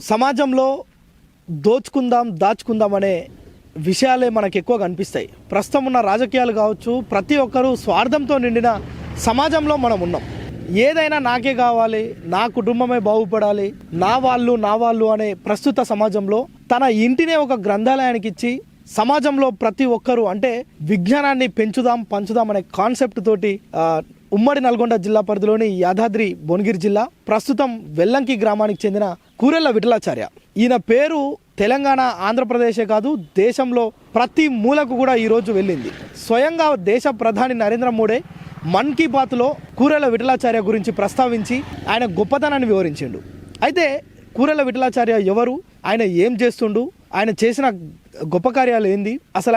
సమాజంలో దోచుకుందాం దాచుకుందాం అనే విషయాలే మనకు ఎక్కువ కనిపిస్తాయి. ప్రస్తుతం ఉన్న రాజకీయాలు కావచ్చు, ప్రతి ఒక్కరూ స్వార్థంతో నిండిన సమాజంలో మనం ఉన్నాం. ఏదైనా నాకే కావాలి, నా కుటుంబమే బాగుపడాలి, నా వాళ్ళు అనే ప్రస్తుత సమాజంలో తన ఇంటినే ఒక గ్రంథాలయానికి ఇచ్చి సమాజంలో ప్రతి ఒక్కరూ అంటే విజ్ఞానాన్ని పెంచుదాం పంచుదాం అనే కాన్సెప్ట్ తోటి ఉమ్మడి నల్గొండ జిల్లా పరిధిలోని యాదాద్రి భువనగిరి జిల్లా ప్రస్తుతం వెల్లంకి గ్రామానికి చెందిన కూరెళ్ల విఠలాచార్య. ఈయన పేరు తెలంగాణ ఆంధ్రప్రదేశే కాదు దేశంలో ప్రతి మూలకు కూడా ఈరోజు వెళ్ళింది. స్వయంగా దేశ ప్రధాని నరేంద్ర మోడీ మన్ కీ బాత్లో కూరెళ్ల విఠలాచార్య గురించి ప్రస్తావించి ఆయన గొప్పతనాన్ని వివరించిండు. అయితే కూరెళ్ల విఠలాచార్య ఎవరు, ఆయన ఏం చేస్తుండు, ఆయన చేసిన గొప్ప కార్యాలు ఏంది, అసలు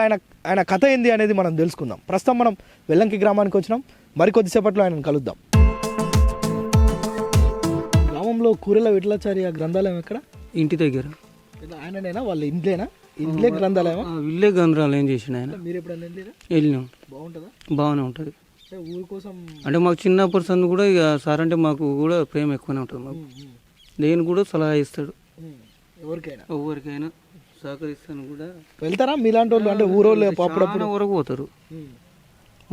ఆయన కథ ఏంది అనేది మనం తెలుసుకుందాం. ప్రస్తుతం మనం వెల్లంకి గ్రామానికి వచ్చినాం. మరికొద్దిసేపట్లో ఆయనను కలుద్దాం. గ్రామంలో కూరెళ్ల విఠలాచార్య గ్రంథాలయం ఎక్కడ? ఇంటి దగ్గర. ఆయననేనా వాళ్ళ ఇంట్లే గ్రంథాలయం? ఇల్లే గ్రంథాలయం చేసిన ఆయన. మీరు ఎప్పుడైనా వెళ్ళినాం. బాగుంటుందా? బాగానే ఉంటుంది. ఊరి కోసం అంటే మాకు చిన్నప్పటి సందు కూడా ఇక సార్ అంటే మాకు కూడా ప్రేమ ఎక్కువనే ఉంటుంది. మాకు నేను కూడా సలహా ఇస్తాడు, ఎవరికైనా సహకరిస్తాను కూడా. వెళ్తారా మీలాంటి వాళ్ళు? అంటే ఊరోళ్ళు అప్పుడప్పుడు వరకు పోతారు.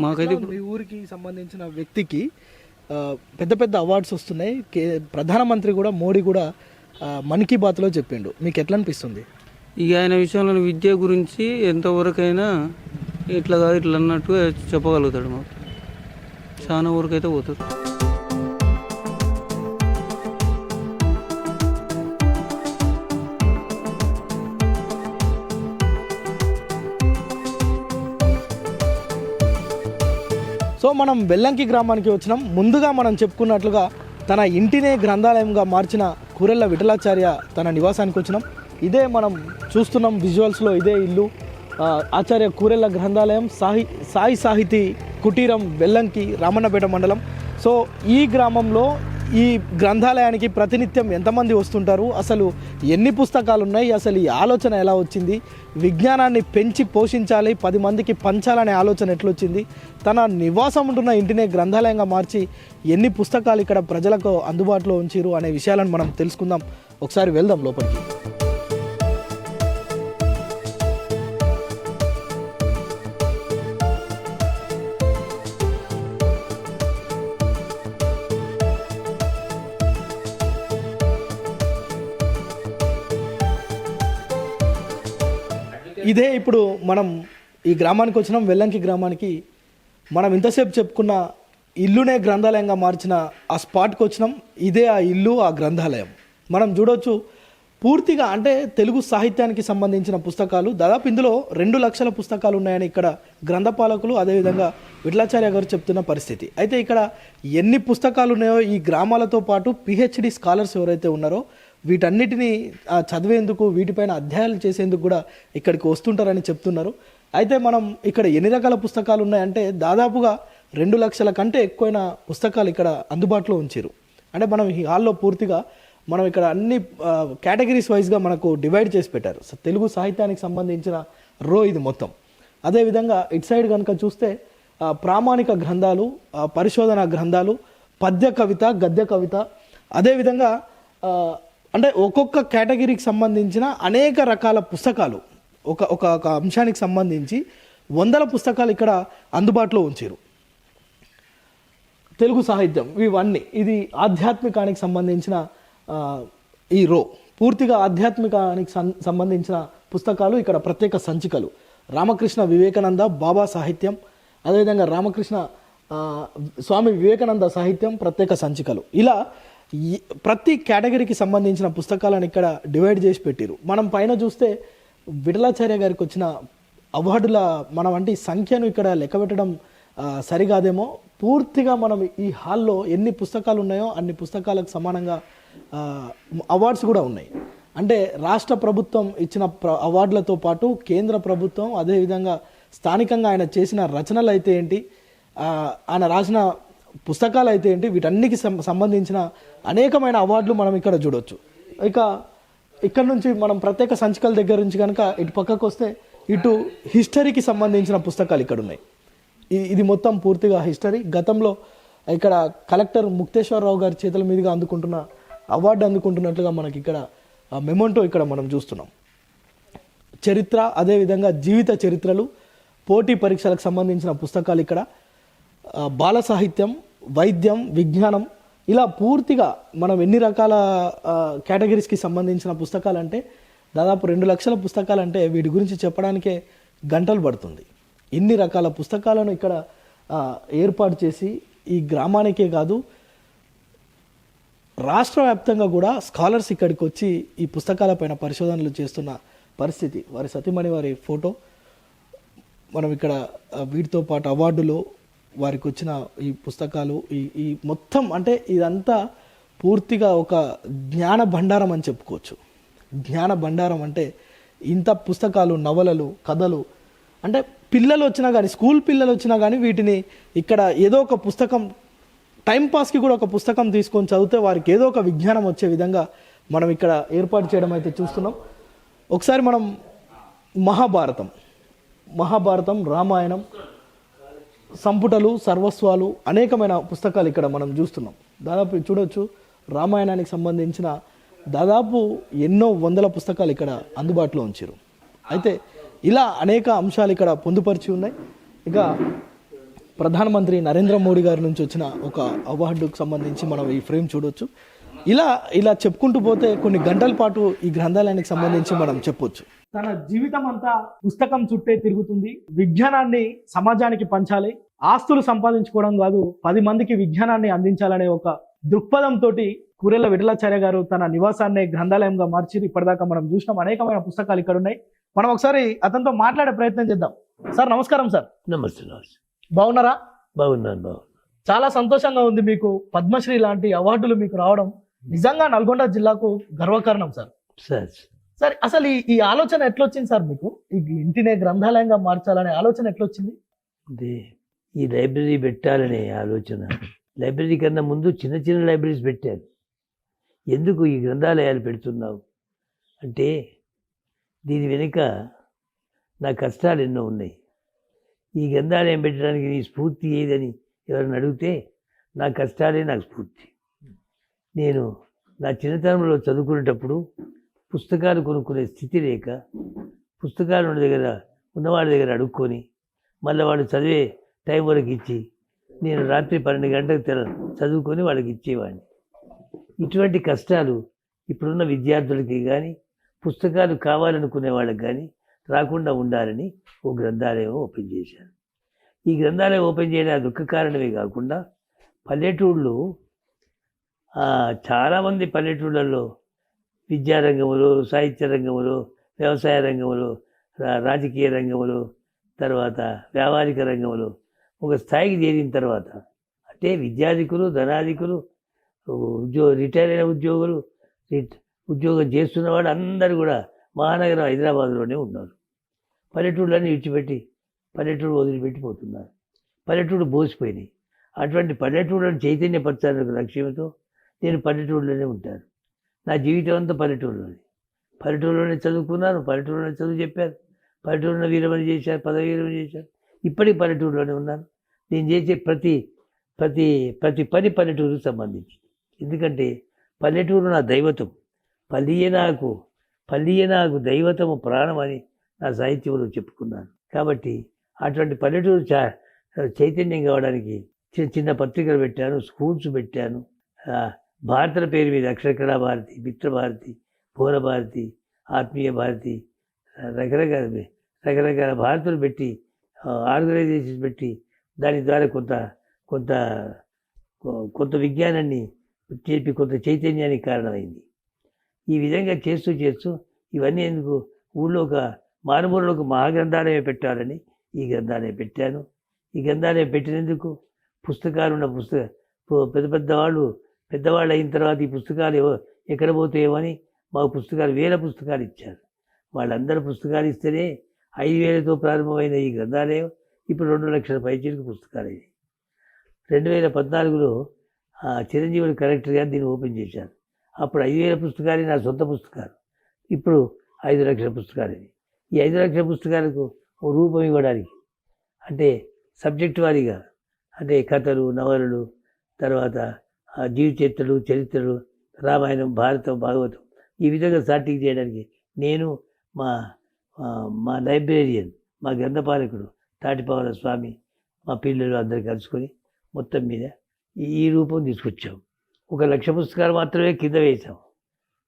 మాకైతే మీ ఊరికి సంబంధించిన వ్యక్తికి పెద్ద పెద్ద అవార్డ్స్ వస్తున్నాయి. ప్రధానమంత్రి కూడా మోడీ కూడా మన్ కీ బాత్లో చెప్పిండు. మీకు ఎట్లా అనిపిస్తుంది? ఇక ఆయన విషయంలో విద్య గురించి ఎంతవరకైనా ఇట్లా కాదు ఇట్లా అన్నట్టు చెప్పగలుగుతాడు. మాకు చాలా వరకు అయితే పోతారు. సో మనం వెల్లంకి గ్రామానికి వచ్చినాం. ముందుగా మనం చెప్పుకున్నట్లుగా తన ఇంటినే గ్రంథాలయంగా మార్చిన కూరెళ్ల విఠలాచార్య తన నివాసానికి వచ్చినాం. ఇదే మనం చూస్తున్నాం విజువల్స్లో, ఇదే ఇల్లు. ఆచార్య కూరెళ్ల గ్రంథాలయం సాయి సాహితీ కుటీరం వెల్లంకి రామన్నపేట మండలం. సో ఈ గ్రామంలో ఈ గ్రంథాలయానికి ప్రతినిత్యం ఎంతమంది వస్తుంటారు, అసలు ఎన్ని పుస్తకాలు ఉన్నాయి, అసలు ఈ ఆలోచన ఎలా వచ్చింది, విజ్ఞానాన్ని పెంచి పోషించాలి 10 మందికి పంచాలనే ఆలోచన ఎట్లొచ్చింది, తన నివాసం ఉంటున్న ఇంటినే గ్రంథాలయంగా మార్చి ఎన్ని పుస్తకాలు ఇక్కడ ప్రజలకు అందుబాటులో ఉంచారు అనే విషయాలను మనం తెలుసుకుందాం. ఒకసారి వెళ్దాం లోపలికి. ఇదే ఇప్పుడు మనం ఈ గ్రామానికి వచ్చినాం. వెల్లంకి గ్రామానికి మనం ఇంతసేపు చెప్పుకున్న ఇల్లునే గ్రంథాలయంగా మార్చిన ఆ స్పాట్కి వచ్చినాం. ఇదే ఆ ఇల్లు, ఆ గ్రంథాలయం. మనం చూడవచ్చు పూర్తిగా అంటే తెలుగు సాహిత్యానికి సంబంధించిన పుస్తకాలు దాదాపు ఇందులో 2 లక్షల పుస్తకాలు ఉన్నాయని ఇక్కడ గ్రంథపాలకులు అదేవిధంగా విఠలాచార్య గారు చెప్తున్న పరిస్థితి. అయితే ఇక్కడ ఎన్ని పుస్తకాలు ఉన్నాయో ఈ గ్రామాలతో పాటు PhD స్కాలర్స్ ఎవరైతే ఉన్నారో వీటన్నిటినీ చదివేందుకు, వీటిపైన అధ్యాయాలు చేసేందుకు కూడా ఇక్కడికి వస్తుంటారని చెప్తున్నారు. అయితే మనం ఇక్కడ ఎన్ని రకాల పుస్తకాలు ఉన్నాయంటే దాదాపుగా 2 లక్షల కంటే ఎక్కువైన పుస్తకాలు ఇక్కడ అందుబాటులో ఉంచారు. అంటే మనం ఈ హాల్లో పూర్తిగా మనం ఇక్కడ అన్ని కేటగిరీస్ వైజ్గా మనకు డివైడ్ చేసి పెట్టారు. తెలుగు సాహిత్యానికి సంబంధించిన ఇది మొత్తం. అదేవిధంగా ఇటు సైడ్ కనుక చూస్తే ప్రామాణిక గ్రంథాలు, పరిశోధన గ్రంథాలు, పద్య కవిత, గద్య కవిత, అదేవిధంగా అంటే ఒక్కొక్క కేటగిరీకి సంబంధించిన అనేక రకాల పుస్తకాలు ఒక అంశానికి సంబంధించి 100 పుస్తకాలు ఇక్కడ అందుబాటులో ఉంచారు. తెలుగు సాహిత్యం ఇవన్నీ, ఇది ఆధ్యాత్మికానికి సంబంధించిన ఈ పూర్తిగా ఆధ్యాత్మికానికి సంబంధించిన పుస్తకాలు ఇక్కడ ప్రత్యేక సంచికలు. రామకృష్ణ వివేకానంద బాబా సాహిత్యం, అదేవిధంగా రామకృష్ణ స్వామి వివేకానంద సాహిత్యం ప్రత్యేక సంచికలు. ఇలా ప్రతి కేటగిరీకి సంబంధించిన పుస్తకాలను ఇక్కడ డివైడ్ చేసి పెట్టారు. మనం పైన చూస్తే విఠలాచార్య గారికి వచ్చిన అవార్డుల మనం అంటే సంఖ్యను ఇక్కడ లెక్క పెట్టడం సరికాదేమో. పూర్తిగా మనం ఈ హాల్లో ఎన్ని పుస్తకాలు ఉన్నాయో అన్ని పుస్తకాలకు సమానంగా అవార్డ్స్ కూడా ఉన్నాయి. అంటే రాష్ట్ర ప్రభుత్వం ఇచ్చిన అవార్డులతో పాటు కేంద్ర ప్రభుత్వం, అదేవిధంగా స్థానికంగా ఆయన చేసిన రచనలు అయితే ఏంటి, ఆయన రాసిన పుస్తకాలు అయితే ఏంటి, వీటన్నికి సంబంధించిన అనేకమైన అవార్డులు మనం ఇక్కడ చూడవచ్చు. ఇక్కడ నుంచి మనం ప్రత్యేక సంచికల దగ్గర నుంచి కనుక ఇటు పక్కకు వస్తే ఇటు హిస్టరీకి సంబంధించిన పుస్తకాలు ఇక్కడ ఉన్నాయి. ఇది మొత్తం పూర్తిగా హిస్టరీ. గతంలో ఇక్కడ కలెక్టర్ ముక్తేశ్వరరావు గారి చేతుల మీదుగా అవార్డు అందుకుంటున్నట్లుగా మనకి ఇక్కడ మెమొంటో ఇక్కడ మనం చూస్తున్నాం. చరిత్ర, అదేవిధంగా జీవిత చరిత్రలు, పోటీ పరీక్షలకు సంబంధించిన పుస్తకాలు ఇక్కడ, బాల సాహిత్యం, వైద్యం, విజ్ఞానం, ఇలా పూర్తిగా మనం ఎన్ని రకాల కేటగిరీస్కి సంబంధించిన పుస్తకాలు అంటే దాదాపు 2 లక్షల పుస్తకాలు అంటే వీటి గురించి చెప్పడానికే గంటలు పడుతుంది. ఇన్ని రకాల పుస్తకాలను ఇక్కడ ఏర్పాటు చేసి ఈ గ్రామానికే కాదు రాష్ట్ర వ్యాప్తంగా కూడా స్కాలర్స్ ఇక్కడికి వచ్చి ఈ పుస్తకాలపైన పరిశోధనలు చేస్తున్న పరిస్థితి. వారి సతీమణి వారి ఫోటో మనం ఇక్కడ వీటితో పాటు అవార్డులో వారికి వచ్చిన ఈ పుస్తకాలు ఈ మొత్తం అంటే ఇదంతా పూర్తిగా ఒక జ్ఞాన భండారం అని చెప్పుకోవచ్చు. జ్ఞాన భండారం అంటే ఇంత పుస్తకాలు, నవలలు, కథలు, అంటే పిల్లలు వచ్చినా కానీ, స్కూల్ పిల్లలు వచ్చినా కానీ వీటిని ఇక్కడ ఏదో ఒక పుస్తకం టైంపాస్కి కూడా ఒక పుస్తకం తీసుకొని చదివితే వారికి ఏదో ఒక విజ్ఞానం వచ్చే విధంగా మనం ఇక్కడ ఏర్పాటు చేయడం అయితే చూస్తున్నాం. ఒకసారి మనం మహాభారతం, రామాయణం, సంపుటలు, సర్వస్వాలు, అనేకమైన పుస్తకాలు ఇక్కడ మనం చూస్తున్నాం. దాదాపు చూడవచ్చు రామాయణానికి సంబంధించిన దాదాపు ఎన్నో వందల పుస్తకాలు ఇక్కడ అందుబాటులో ఉంచారు. అయితే ఇలా అనేక అంశాలు ఇక్కడ పొందుపరిచి ఉన్నాయి. ఇక ప్రధానమంత్రి నరేంద్ర మోడీ గారి నుంచి వచ్చిన ఒక అవార్డుకు సంబంధించి మనం ఈ ఫ్రేమ్ చూడవచ్చు. ఇలా చెప్పుకుంటూ పోతే కొన్ని గంటల పాటు ఈ గ్రంథాలయానికి సంబంధించి మనం చెప్పొచ్చు. తన జీవితం అంతా పుస్తకం చుట్టే తిరుగుతుంది. విజ్ఞానాన్ని సమాజానికి పంచాలి, ఆస్తులు సంపాదించుకోవడం కాదు, 10 మందికి విజ్ఞానాన్ని అందించాలనే ఒక దృక్పథంతో కూరెళ్ల విఠలాచార్య గారు తన నివాసాన్ని గ్రంథాలయంగా మార్చి ఇప్పటిదాకా మనం చూసినాం. అనేకమైన పుస్తకాలు ఇక్కడ ఉన్నాయి. మనం ఒకసారి అతనితో మాట్లాడే ప్రయత్నం చేద్దాం. సార్ నమస్కారం. సార్ నమస్తే. బాగున్నారా? బాగున్నాను. చాలా సంతోషంగా ఉంది. మీకు పద్మశ్రీ లాంటి అవార్డులు మీకు రావడం నిజంగా నల్గొండ జిల్లాకు గర్వకారణం సార్. సార్ అసలు ఈ ఆలోచన ఎట్లొచ్చింది సార్ మీకు? ఈ ఇంటినే గ్రంథాలయంగా మార్చాలనే ఆలోచన ఎట్లొచ్చింది? అదే ఈ లైబ్రరీ పెట్టాలనే ఆలోచన. లైబ్రరీ కన్నా ముందు చిన్న చిన్న లైబ్రరీస్ పెట్టారు. ఎందుకు ఈ గ్రంథాలయాలు పెడుతున్నావు అంటే దీని వెనుక నా కష్టాలు ఎన్నో ఉన్నాయి. ఈ గ్రంథాలయం పెట్టడానికి నీ స్ఫూర్తి ఏదని ఎవరిని అడిగితే నా కష్టాలే నాకు స్ఫూర్తి. నేను నా చిన్నతనంలో చదువుకునేటప్పుడు పుస్తకాలు కొనుక్కునే స్థితి లేక పుస్తకాలు ఉన్నవాళ్ళ దగ్గర అడుక్కొని మళ్ళీ వాళ్ళు చదివే టైం వరకు ఇచ్చి నేను రాత్రి 12 గంటలకు చదువుకొని వాళ్ళకి ఇచ్చేవాడిని. ఇటువంటి కష్టాలు ఇప్పుడున్న విద్యార్థులకి కానీ పుస్తకాలు కావాలనుకునే వాళ్ళకి కానీ రాకుండా ఉండాలని ఓ గ్రంథాలయం ఓపెన్ చేశాను. ఈ గ్రంథాలయం ఓపెన్ చేయడానికి దుఃఖ కారణమే కాకుండా పల్లెటూళ్ళు చాలామంది పల్లెటూళ్ళల్లో విద్యారంగంలో, సాహిత్య రంగంలో, వ్యవసాయ రంగంలో, రాజకీయ రంగంలో, తర్వాత వ్యావహారిక రంగంలో ఒక స్థాయికి చేరిన తర్వాత అంటే విద్యాధికులు, ధనాధికులు, రిటైర్ అయిన ఉద్యోగం చేస్తున్న వాళ్ళు అందరూ కూడా మహానగరం హైదరాబాద్లోనే ఉన్నారు. పల్లెటూళ్ళని విడిచిపెట్టి పల్లెటూరు వదిలిపెట్టిపోతున్నారు. పల్లెటూరు బోసిపోయినాయి. అటువంటి పల్లెటూళ్ళని చైతన్యపరచాలనే లక్ష్యంతో నేను పల్లెటూరులోనే ఉంటాను. నా జీవితం అంతా పల్లెటూరులోనే చదువుకున్నాను, పల్లెటూరులోనే చదువు చెప్పాను, పల్లెటూరులో వీరమణి చేశాను, పదవి వీరమణి చేశాను. ఇప్పటికి పల్లెటూరులోనే ఉన్నాను. నేను చేసే ప్రతి పని పల్లెటూరుకు సంబంధించి. ఎందుకంటే పల్లెటూరు నా దైవతం. పల్లియే నాకు దైవతము ప్రాణం అని నా సాహిత్యంలో చెప్పుకున్నాను. కాబట్టి అటువంటి పల్లెటూరు చైతన్యం కావడానికి చిన్న పత్రికలు పెట్టాను, స్కూల్స్ పెట్టాను. భారతల పేరు మీద అక్షరకళా భారతి, మిత్రభారతి, భువనభారతి, ఆత్మీయ భారతి, రకరకాల భారతులు పెట్టి ఆర్గనైజేషన్స్ పెట్టి దాని ద్వారా కొంత విజ్ఞానాన్ని చెప్పి కొంత చైతన్యానికి కారణమైంది. ఈ విధంగా చేస్తూ ఇవన్నీ ఎందుకు ఊళ్ళో మారుమూలలో ఒక మహాగ్రంథాలయం పెట్టాలని ఈ గ్రంథాలయం పెట్టాను. ఈ గ్రంథాలయం పెట్టినందుకు పుస్తకాలు ఉన్న పెద్దవాళ్ళు అయిన తర్వాత ఈ పుస్తకాలు ఎక్కడ పోతాయేమని మాకు పుస్తకాలు 1000 పుస్తకాలు ఇచ్చారు. వాళ్ళందరూ పుస్తకాలు ఇస్తేనే 5000తో ప్రారంభమైన ఈ గ్రంథాలయం ఇప్పుడు 2 లక్షల పైచీలకు పుస్తకాలు అయ్యాయి. 2014లో చిరంజీవులు కలెక్టర్ గారు దీన్ని ఓపెన్ చేశారు. అప్పుడు 5000 పుస్తకాలు నా సొంత పుస్తకాలు, ఇప్పుడు 5 లక్షల పుస్తకాలు. ఈ 5 లక్షల పుస్తకాలకు రూపం ఇవ్వడానికి అంటే సబ్జెక్ట్ వారీగా అంటే కథలు, నవలలు, తర్వాత జీవిత చరిత్రలు, రామాయణం, భారతం, భాగవతం ఈ విధంగా స్టార్టింగ్ చేయడానికి నేను మా మా లైబ్రేరియన్, మా గ్రంథపాలకుడు తాటిపావల స్వామి, మా పిల్లలు అందరు కలుసుకొని మొత్తం మీద ఈ రూపం తీసుకొచ్చాం. 1,00,000 పుస్తకాలు మాత్రమే కింద వేసాం,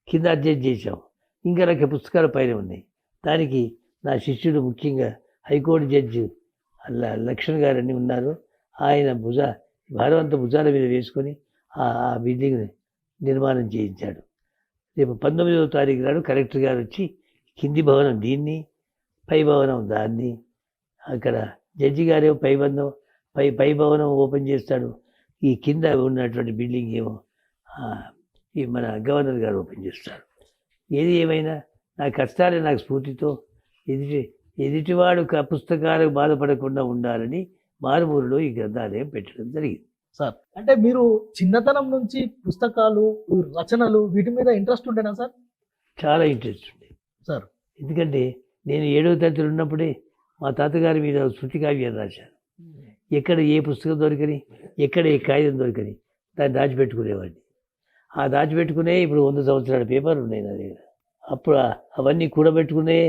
కింద అడ్జస్ట్ చేసాం. ఇంకా 1,00,000 పుస్తకాలు పైన ఉన్నాయి. దానికి నా శిష్యుడు ముఖ్యంగా హైకోర్టు జడ్జి లక్ష్మణ్ గారని ఉన్నారు. ఆయన భారవంత భుజాల మీద వేసుకొని ఆ బిల్డింగ్ నిర్మాణం చేయించాడు. రేపు 19వ తారీఖు నాడు కలెక్టర్ గారు వచ్చి కింది భవనం దీన్ని, పై భవనం దాన్ని, అక్కడ జడ్జి గారు పై భవనం ఓపెన్ చేస్తాడు. ఈ కింద ఉన్నటువంటి బిల్డింగ్ ఏమో ఈ మన గవర్నర్ గారు ఓపెన్ చేస్తారు. ఏది ఏమైనా నా కష్టాలే నాకు స్ఫూర్తితో ఎదుటివాడు పుస్తకాలకు బాధపడకుండా ఉండాలని మారుమూరులో ఈ గ్రంథాలయం పెట్టడం జరిగింది. సార్ అంటే మీరు చిన్నతనం నుంచి పుస్తకాలు, రచనలు వీటి మీద ఇంట్రెస్ట్ ఉండేనా సార్? చాలా ఇంట్రెస్ట్ ఉండేది సార్. ఎందుకంటే నేను 7వ తరగతిలో ఉన్నప్పుడే మా తాతగారి మీద శృతి కావ్యాలు రాశాను. ఎక్కడ ఏ పుస్తకం దొరకని, ఎక్కడ ఏ కాగితం దొరకని దాన్ని దాచిపెట్టుకునేవాడిని. ఆ దాచిపెట్టుకునే ఇప్పుడు 100 సంవత్సరాల పేపర్లు ఉన్నాయి నా దగ్గర. అప్పుడు అవన్నీ కూడబెట్టుకునే,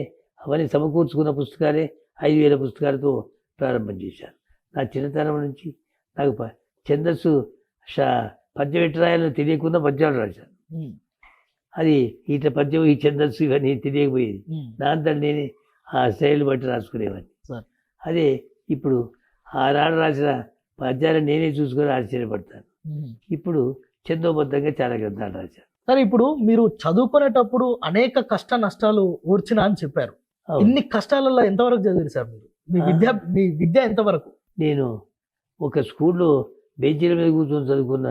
అవన్నీ సమకూర్చుకున్న పుస్తకాలే 5,000 పుస్తకాలతో ప్రారంభం చేశాను. నా చిన్నతనం నుంచి నాకు ఛందస్సు పద్యం ఎట్లా రాయాలో తెలియకుండా పద్యాలు రాశాను. అది ఇట్లా పద్యం, ఈ ఛందస్సు ఇవన్నీ తెలియకపోయేది. దాంతో నేనే ఆ స్టైల్ బట్టి రాసుకునేవాడిని. అదే ఇప్పుడు ఆనాడు రాసిన పద్యాలను నేనే చూసుకొని ఆశ్చర్యపడతాను. ఇప్పుడు ఛందోబద్ధంగా చాలా గ్రంథాలు రాశాను. సరే, ఇప్పుడు మీరు చదువుకునేటప్పుడు అనేక కష్ట నష్టాలు ఓర్చిన అని చెప్పారు. ఇన్ని కష్టాలలో ఎంతవరకు చదివారు సార్ మీరు? మీ విద్య ఎంతవరకు? నేను ఒక స్కూల్లో బెంచీల మీద కూర్చొని చదువుకున్న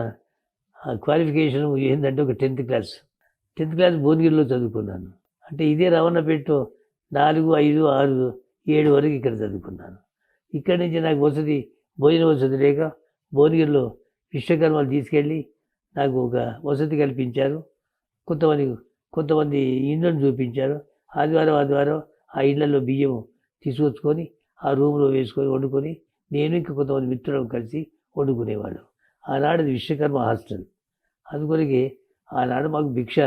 క్వాలిఫికేషన్ ఏంటంటే ఒక 10th క్లాస్ భువనగిరిలో చదువుకున్నాను. అంటే ఇదే రవణపేట 4, 5, 6, 7 వరకు ఇక్కడ చదువుకున్నాను. ఇక్కడి నుంచి నాకు భోజన వసతి లేక భువనగిరిలో విశ్వకర్మలు తీసుకెళ్ళి నాకు ఒక వసతి కల్పించారు. కొంతమంది ఇండ్లను చూపించారు. ఆదివారం ఆ ఇళ్లలో బియ్యం తీసుకొచ్చుకొని ఆ రూమ్లో వేసుకొని వండుకొని నేను ఇంకా కొంతమంది మిత్రులు కలిసి వండుకునేవాళ్ళు. ఆనాడు విశ్వకర్మ హాస్టల్. అందుకొరికి ఆనాడు మాకు భిక్ష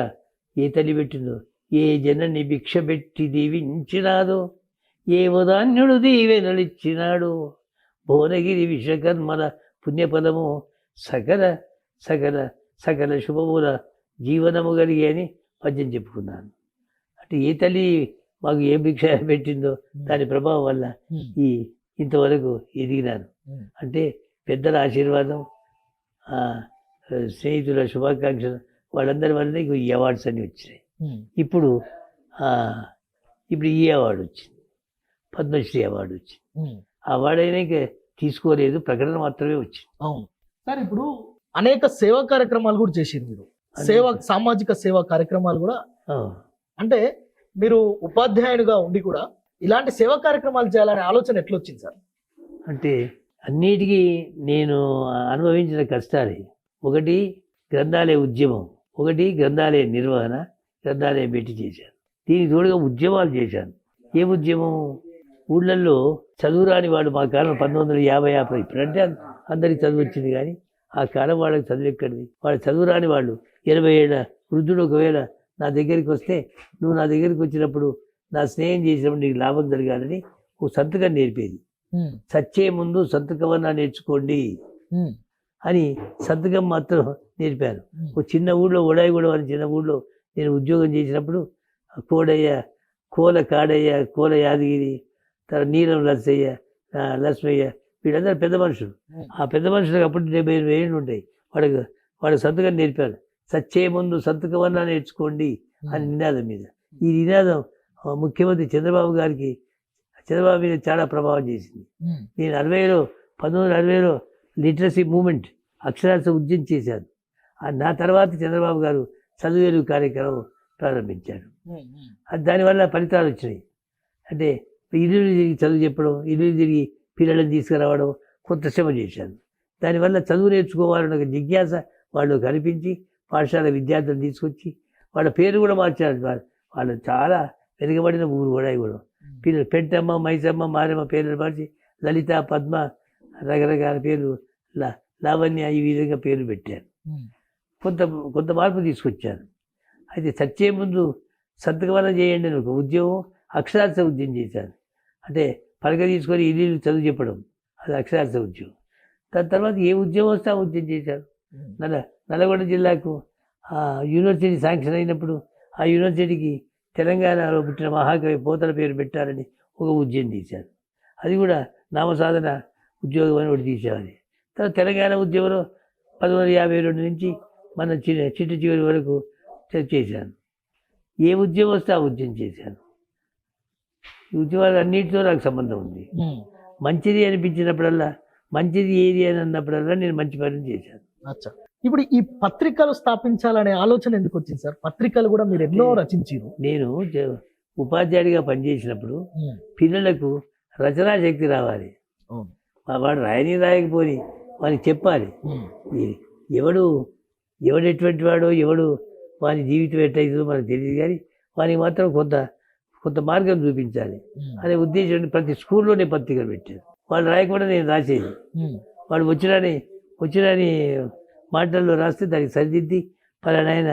ఏ తల్లి పెట్టిందో, ఏ జనని భిక్ష పెట్టి దీవించినాదో, ఏ ఉదాన్యుడు దీవెనలిచ్చినాడు, భువనగిరి విశ్వకర్మల పుణ్యఫలము సకల సకల సకల శుభముల జీవనము కలిగి అని పద్యం చెప్పుకున్నాను. అంటే ఏ తల్లి మాకు ఏ భిక్ష పెట్టిందో దాని ప్రభావం వల్ల ఇంతవరకు ఎదిగినాను. అంటే పెద్దల ఆశీర్వాదం, స్నేహితుల శుభాకాంక్షలు, వాళ్ళందరి వల్లనే ఈ అవార్డ్స్ అన్నీ వచ్చినాయి. ఇప్పుడు ఈ అవార్డు వచ్చింది, పద్మశ్రీ అవార్డు వచ్చింది. ఆ అవార్డు అయినా ఇంకా తీసుకోలేదు, ప్రకటన మాత్రమే వచ్చింది. అవును సార్. ఇప్పుడు అనేక సేవా కార్యక్రమాలు కూడా చేసారు మీరు. సామాజిక సేవా కార్యక్రమాలు కూడా. అంటే మీరు ఉపాధ్యాయుడిగా ఉండి కూడా ఇలాంటి సేవా కార్యక్రమాలు చేయాలనే ఆలోచన ఎట్లా వచ్చింది సార్? అంటే అన్నిటికీ నేను అనుభవించిన కష్టాలే. ఒకటి గ్రంథాలయ ఉద్యమం, ఒకటి గ్రంథాలయ నిర్వహణ, గ్రంథాలయం పెట్టి చేశాను. దీనికి తోడుగా ఉద్యమాలు చేశాను. ఏ ఉద్యమం? ఊళ్ళల్లో చదువురాని వాడు, మా కాలం 1950 ఇప్పుడంటే అందరికి చదువు వచ్చింది, కానీ ఆ కాలం వాళ్ళకి చదువు ఎక్కడిది? వాళ్ళు చదువురాని వాళ్ళు 80 ఏళ్ళ వృద్ధుడు ఒకవేళ నా దగ్గరికి వస్తే, నువ్వు నా దగ్గరికి వచ్చినప్పుడు నా స్నేహం చేసినప్పుడు నీకు లాభం జరగాలని ఒక సంతకం నేర్పేది. చచ్చే ముందు సంతకమన్నా నేర్చుకోండి అని సంతకం మాత్రం నేర్పాను. ఒక చిన్న ఊళ్ళో, ఒడాయిగూడెం అని చిన్న ఊళ్ళో నేను ఉద్యోగం చేసినప్పుడు కోడయ్య, కాడయ్య, కోల యాదగిరి, తర్వాత నీలం లక్ష్మయ్య వీళ్ళందరూ పెద్ద మనుషులు. ఆ పెద్ద మనుషులకు అప్పుడు 78 ఏళ్ళు ఉంటాయి. వాళ్ళకి సంతకం నేర్పాను. సచ్చే ముందు సంతకమన్నా నేర్చుకోండి అని నినాదం మీద. ఈ నినాదం ముఖ్యమంత్రి చంద్రబాబు మీద చాలా ప్రభావం చేసింది. నేను 1960లో లిటరసీ మూమెంట్, అక్షరాస్యత ఉద్యమం చేశాను. నా తర్వాత చంద్రబాబు గారు చదువేలు కార్యక్రమం ప్రారంభించారు. దానివల్ల ఫలితాలు వచ్చినాయి. అంటే ఇల్లు తిరిగి చదువు చెప్పడం, ఇల్లు తిరిగి పిల్లలను తీసుకురావడం, కొంత శ్రమ చేశాను. దానివల్ల చదువు నేర్చుకోవాలన్న ఒక జిజ్ఞాస వాళ్ళు కనిపించి పాఠశాల విద్యార్థులను తీసుకొచ్చి వాళ్ళ పేరు కూడా మార్చారు. వాళ్ళు చాలా వెనుకబడిన ఊరు కూడా పిల్లలు పెంటమ్మ, మైసమ్మ, మారమ్మ పేర్లు మార్చి లలిత, పద్మ రకరకాల పేర్లు, లావణ్య ఈ విధంగా పేర్లు పెట్టారు. కొంత మార్పు తీసుకొచ్చాను. అయితే చచ్చే ముందు సంతకమన్నా చేయండి అని ఒక ఉద్యోగం, అక్షరాస్యత ఉద్యోగం చేశాను. అంటే పలక తీసుకొని ఇల్లు చదువు చెప్పడం, అది అక్షరాస్యత ఉద్యోగం. దాని తర్వాత ఏ ఉద్యోగం వస్తే ఆ ఉద్యోగం చేశాను. నల్గొండ జిల్లాకు యూనివర్సిటీ శాంక్షన్ అయినప్పుడు ఆ యూనివర్సిటీకి తెలంగాణలో పుట్టిన మహాకవి పోతన పేరు పెట్టాలని ఒక ఉద్యమం తీశారు. అది కూడా నామసాధన ఉద్యోగం అని ఒకటి తీసేవాడి. తర్వాత తెలంగాణ ఉద్యమంలో 1952 నుంచి మన చిట్ట చివరి వరకు చేశాను. ఏ ఉద్యమం వస్తే ఆ ఉద్యమం చేశాను. ఈ ఉద్యమాలు అన్నింటితో నాకు సంబంధం ఉంది. మంచిది అనిపించినప్పుడల్లా, మంచిది ఏది అని అన్నప్పుడల్లా నేను మంచి పనులు చేశాను. అచ్చా, ఇప్పుడు ఈ పత్రికలు స్థాపించాలనే ఆలోచన ఎందుకు వచ్చింది సార్? పత్రికలు కూడా మీరు ఎన్నో రచించారు. నేను ఉపాధ్యాయుడిగా పనిచేసినప్పుడు పిల్లలకు రచనా శక్తి రావాలి. వాడు రాయకపోని వానికి చెప్పాలి. ఎవడెటువంటి వాడో, ఎవడు వాని జీవితం ఎట్టయితుందో మనకు తెలియదు, కానీ వానికి మాత్రం కొంత మార్గం చూపించాలి అనే ఉద్దేశం ప్రతి స్కూల్లోనే పత్రికలు పెట్టారు. వాళ్ళు రాయకుండా నేను రాసేది. వాడు వచ్చినని మాటల్లో రాస్తే దానికి సరిదిద్ది పలానాయన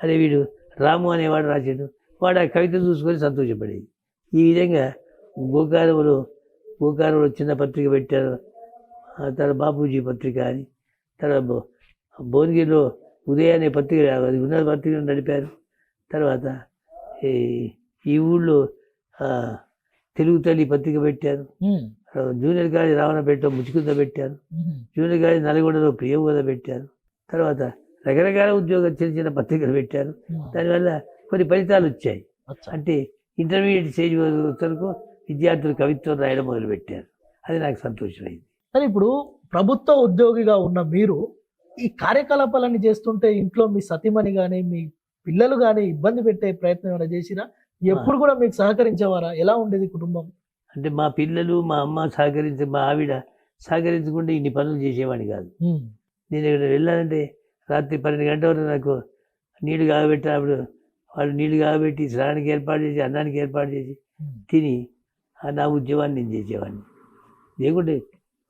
అరే వీడు రాము అనేవాడు రాసాడు, వాడు ఆ కవిత చూసుకొని సంతోషపడేది. ఈ విధంగా గోకారంలో చిన్న పత్రిక పెట్టారు. తర్వాత బాపూజీ పత్రిక అని, తర్వాత భువనగిరిలో ఉదయ అనే పత్రిక, అది ఉన్న పత్రికను నడిపారు. తర్వాత ఈ ఊళ్ళో తెలుగు తల్లి పత్రిక పెట్టారు. జూనియర్ కాలేజ్ రావణపేటలో ముచ్చుకుంద పెట్టారు. జూనియర్ కాలేజ్ నల్గొండలో ప్రియబోధ పెట్టారు. తర్వాత రకరకాల ఉద్యోగాలు చిన్న చిన్న పత్రికలు పెట్టారు. దానివల్ల కొన్ని ఫలితాలు వచ్చాయి. అంటే ఇంటర్మీడియట్ స్టేజ్ వరకు విద్యార్థులు కవిత్వం రాయడం మొదలుపెట్టారు. అది నాకు సంతోషమైంది. కానీ ఇప్పుడు ప్రభుత్వ ఉద్యోగిగా ఉన్న మీరు ఈ కార్యకలాపాలన్నీ చేస్తుంటే ఇంట్లో మీ సతీమణి కానీ మీ పిల్లలు కానీ ఇబ్బంది పెట్టే ప్రయత్నం ఏమైనా చేసిరా? ఎప్పుడు కూడా మీకు సహకరించేవారా? ఎలా ఉండేది కుటుంబం? అంటే మా పిల్లలు, మా అమ్మ మా ఆవిడ సహకరించకుండా ఇన్ని పనులు చేసేవాడిని కాదు. నేను ఇక్కడ వెళ్ళాలంటే రాత్రి 12 గంటల వరకు నాకు నీళ్లు కాగబెట్టినప్పుడు వాళ్ళు నీళ్లు కాగబెట్టి స్నానానికి ఏర్పాటు చేసి, అన్నానికి ఏర్పాటు చేసి తిని నా ఉద్యోగాన్ని నేను చేసేవాడిని. లేకుంటే